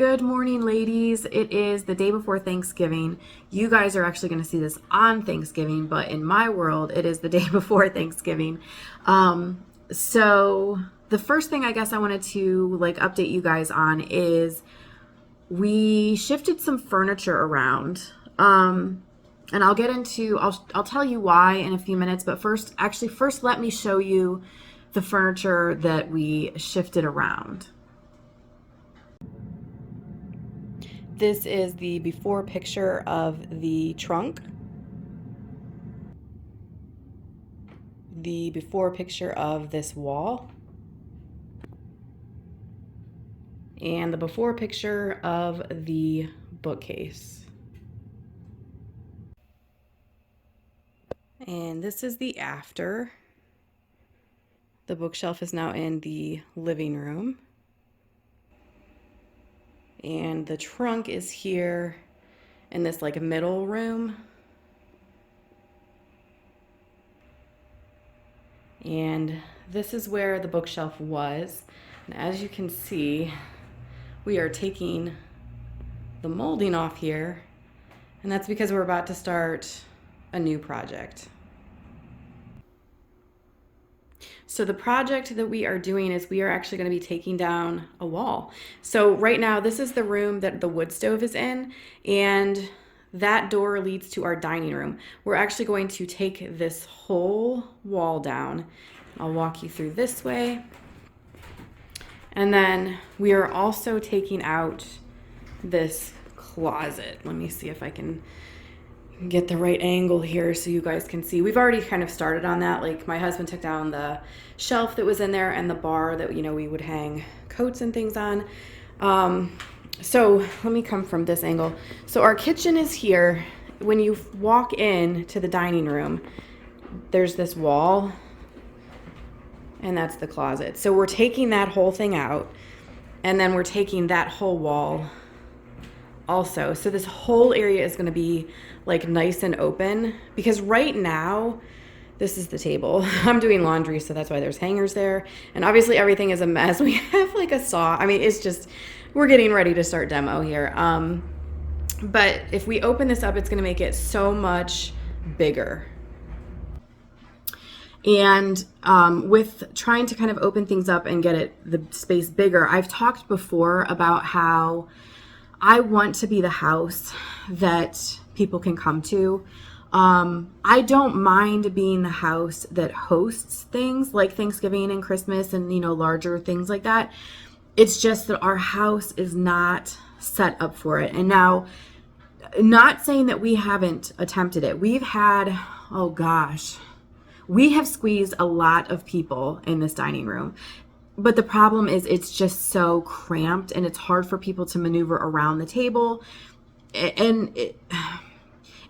Good morning, ladies. It is the day before Thanksgiving. You guys are actually going to see this on Thanksgiving, but in my world, it is the day before Thanksgiving. So the first thing I guess I wanted to update you guys on is we shifted some furniture around. And I'll tell you why in a few minutes, but first let me show you the furniture that we shifted around. This is the before picture of the trunk. The before picture of this wall. And the before picture of the bookcase. And this is the after. The bookshelf is now in the living room. And the trunk is here in this middle room. And this is where the bookshelf was. And as you can see, we are taking the molding off here. And that's because we're about to start a new project. So the project that we are doing is we are actually going to be taking down a wall. So right now, this is the room that the wood stove is in, and that door leads to our dining room. We're actually going to take this whole wall down. I'll walk you through this way. And then we are also taking out this closet. Let me see if I can get the right angle here so you guys can see. We've already kind of started on that. Like, my husband took down the shelf that was in there and the bar that we would hang coats and things on. So let me come from this angle. So our kitchen is here. When you walk in to the dining room, there's this wall, and that's the closet. So we're taking that whole thing out, and then we're taking that whole wall also. So this whole area is going to be nice and open, because right now this is the table. I'm doing laundry, so that's why there's hangers there, and obviously everything is a mess. We have a saw. I mean, it's just, we're getting ready to start demo here. But if we open this up, it's going to make it so much bigger. And with trying to kind of open things up and get the space bigger, I've talked before about how I want to be the house that people can come to. I don't mind being the house that hosts things like Thanksgiving and Christmas and, larger things like that. It's just that our house is not set up for it. And now, not saying that we haven't attempted it. We have squeezed a lot of people in this dining room. But the problem is it's just so cramped, and it's hard for people to maneuver around the table. And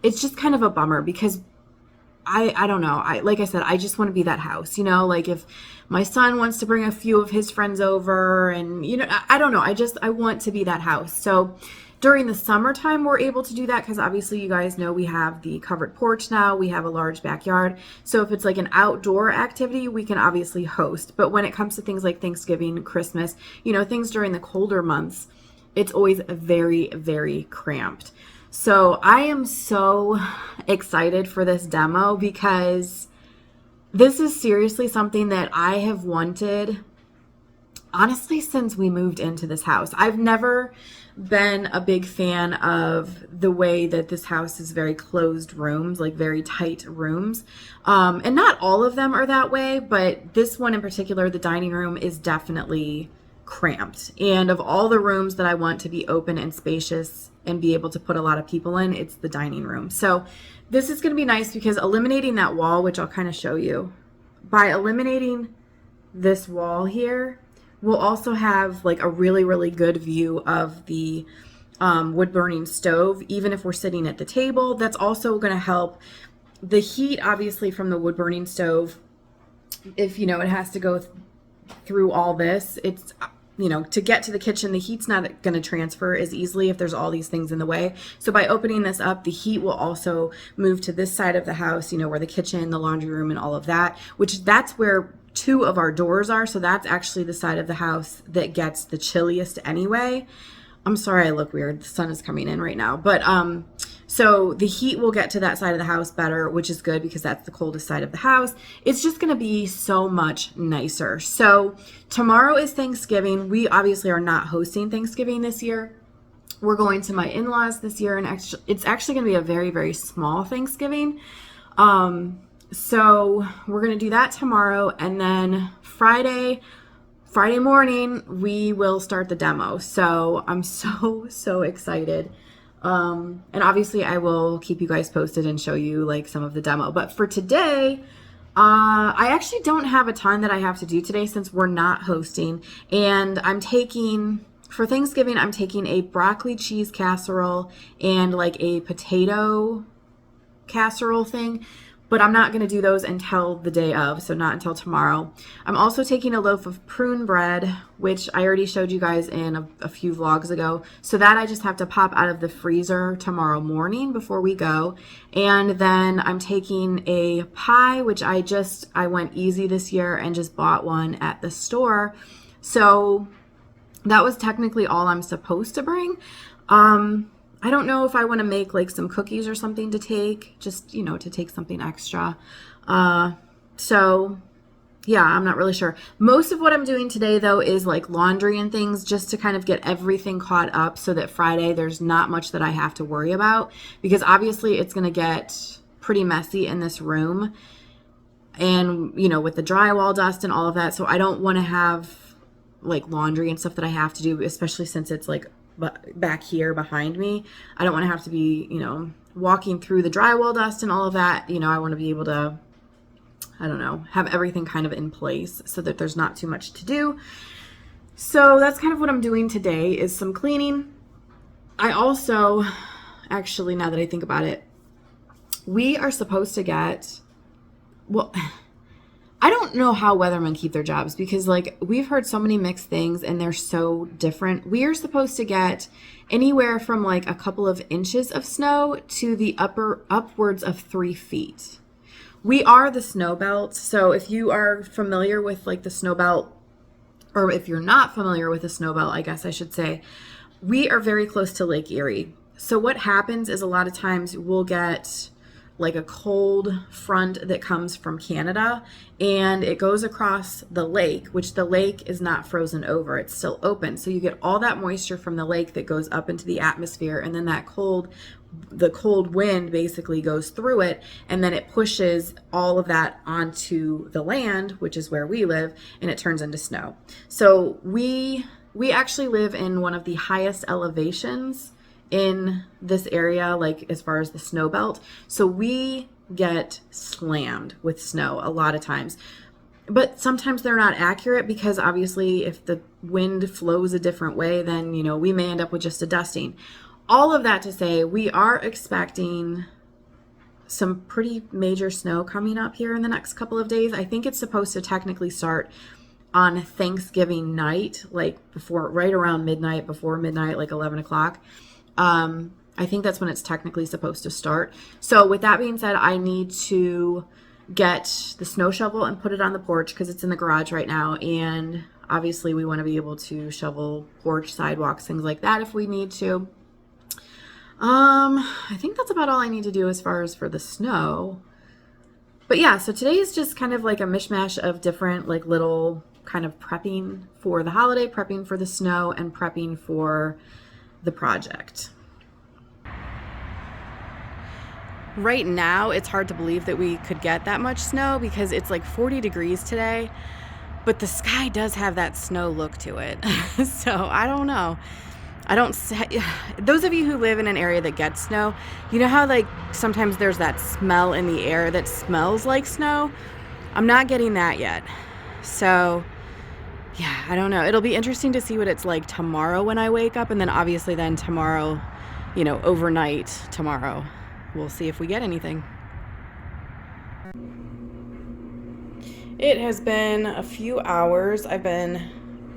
it's just kind of a bummer, because I don't know. Like I said, I just want to be that house, if my son wants to bring a few of his friends over, and, I don't know. I want to be that house. So during the summertime, we're able to do that because obviously you guys know we have the covered porch now. We have a large backyard. So if it's an outdoor activity, we can obviously host. But when it comes to things like Thanksgiving, Christmas, things during the colder months, it's always very, very cramped. So I am so excited for this demo, because this is seriously something that I have wanted, honestly, since we moved into this house. I've never been a big fan of the way that this house is very closed rooms, very tight rooms. And not all of them are that way, but this one in particular, the dining room, is definitely cramped. And of all the rooms that I want to be open and spacious and be able to put a lot of people in, it's the dining room. So this is going to be nice, because eliminating that wall, which I'll kind of show you, by eliminating this wall here, we'll also have a really, really good view of the wood burning stove, even if we're sitting at the table. That's also going to help the heat, obviously, from the wood burning stove. If, it has to go through all this, it's, to get to the kitchen, the heat's not going to transfer as easily if there's all these things in the way. So by opening this up, the heat will also move to this side of the house, where the kitchen, the laundry room, and all of that, that's where two of our doors are. So that's actually the side of the house that gets the chilliest anyway. I'm sorry I look weird. The sun is coming in right now. But so the heat will get to that side of the house better, which is good because that's the coldest side of the house. It's just going to be so much nicer. So tomorrow is Thanksgiving. We obviously are not hosting Thanksgiving this year. We're going to my in-laws this year, and it's actually going to be a very, very small Thanksgiving. So we're going to do that tomorrow, and then Friday morning, we will start the demo. So I'm so excited. And obviously I will keep you guys posted and show you like some of the demo. But for today, I actually don't have a ton that I have to do today since we're not hosting. And for Thanksgiving, I'm taking a broccoli cheese casserole and like a potato casserole thing. But I'm not going to do those until the day of, so not until tomorrow. I'm also taking a loaf of prune bread, which I already showed you guys in a few vlogs ago. So that I just have to pop out of the freezer tomorrow morning before we go. And then I'm taking a pie, which I went easy this year and just bought one at the store. So that was technically all I'm supposed to bring. I don't know if I want to make like some cookies or something to take, just, to take something extra. So yeah, I'm not really sure. Most of what I'm doing today though is like laundry and things just to kind of get everything caught up so that Friday there's not much that I have to worry about, because obviously it's going to get pretty messy in this room and, with the drywall dust and all of that. So I don't want to have like laundry and stuff that I have to do, especially since it's like back here behind me. I don't want to have to be, walking through the drywall dust and all of that. I want to be able to, have everything kind of in place so that there's not too much to do. So that's kind of what I'm doing today is some cleaning. I also, actually, now that I think about it, we are supposed to get, I don't know how weathermen keep their jobs because like we've heard so many mixed things and they're so different. We are supposed to get anywhere from like a couple of inches of snow to the upwards of 3 feet. We are the snow belt. So if you are familiar with like the snow belt, or if you're not familiar with the snow belt, I guess I should say, we are very close to Lake Erie. So what happens is a lot of times we'll get like a cold front that comes from Canada and it goes across the lake, which the lake is not frozen over, it's still open. So you get all that moisture from the lake that goes up into the atmosphere, and then the cold wind basically goes through it, and then it pushes all of that onto the land, which is where we live, and it turns into snow. So we actually live in one of the highest elevations in this area, like as far as the snow belt. So we get slammed with snow a lot of times. But sometimes they're not accurate because obviously if the wind flows a different way, then, we may end up with just a dusting. All of that to say, we are expecting some pretty major snow coming up here in the next couple of days. I think it's supposed to technically start on Thanksgiving night, like right around midnight, before midnight, like 11 o'clock. I think that's when it's technically supposed to start. So with that being said, I need to get the snow shovel and put it on the porch because it's in the garage right now. And obviously we want to be able to shovel porch, sidewalks, things like that if we need to. I think that's about all I need to do as far as for the snow. But yeah, so today is just kind of like a mishmash of different like little kind of prepping for the holiday, prepping for the snow, and prepping for the project. Right now, it's hard to believe that we could get that much snow because it's like 40 degrees today, but the sky does have that snow look to it. So I don't know. Those of you who live in an area that gets snow, you know how like sometimes there's that smell in the air that smells like snow? I'm not getting that yet. So yeah, I don't know. It'll be interesting to see what it's like tomorrow when I wake up. And then obviously then tomorrow, overnight tomorrow, we'll see if we get anything. It has been a few hours. I've been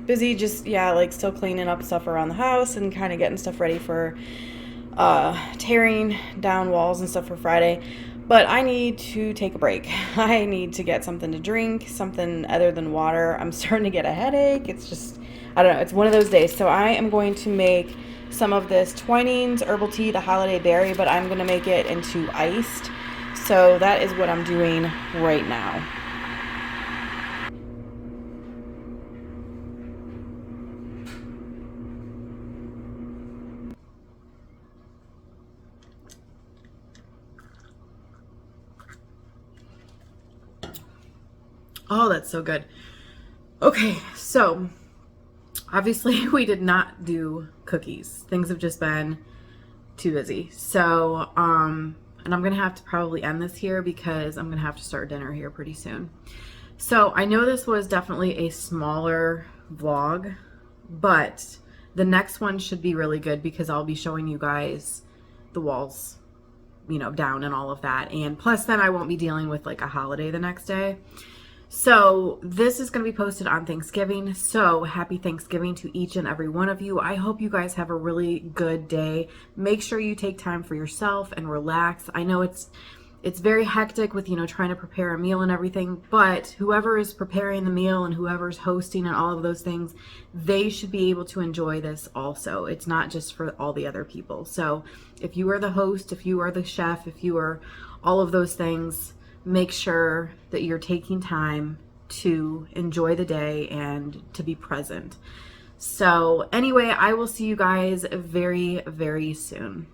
busy just, still cleaning up stuff around the house and kind of getting stuff ready for tearing down walls and stuff for Friday. But I need to take a break. I need to get something to drink, something other than water. I'm starting to get a headache. It's just, I don't know, it's one of those days. So I am going to make some of this Twinings herbal tea, the holiday berry, but I'm going to make it into iced. So that is what I'm doing right now. Oh, that's so good. Okay, so obviously we did not do cookies. Things have just been too busy. So, and I'm gonna have to probably end this here because I'm gonna have to start dinner here pretty soon. So I know this was definitely a smaller vlog, but the next one should be really good because I'll be showing you guys the walls, you know, down and all of that. And plus then I won't be dealing with like a holiday the next day. So this is going to be posted on Thanksgiving. So happy Thanksgiving to each and every one of you. I hope you guys have a really good day. Make sure you take time for yourself and relax. I know it's very hectic with, you know, trying to prepare a meal and everything, but whoever is preparing the meal and whoever's hosting and all of those things, they should be able to enjoy this also. It's not just for all the other people. So if you are the host, if you are the chef, if you are all of those things, make sure that you're taking time to enjoy the day and to be present. So anyway, I will see you guys very, very soon.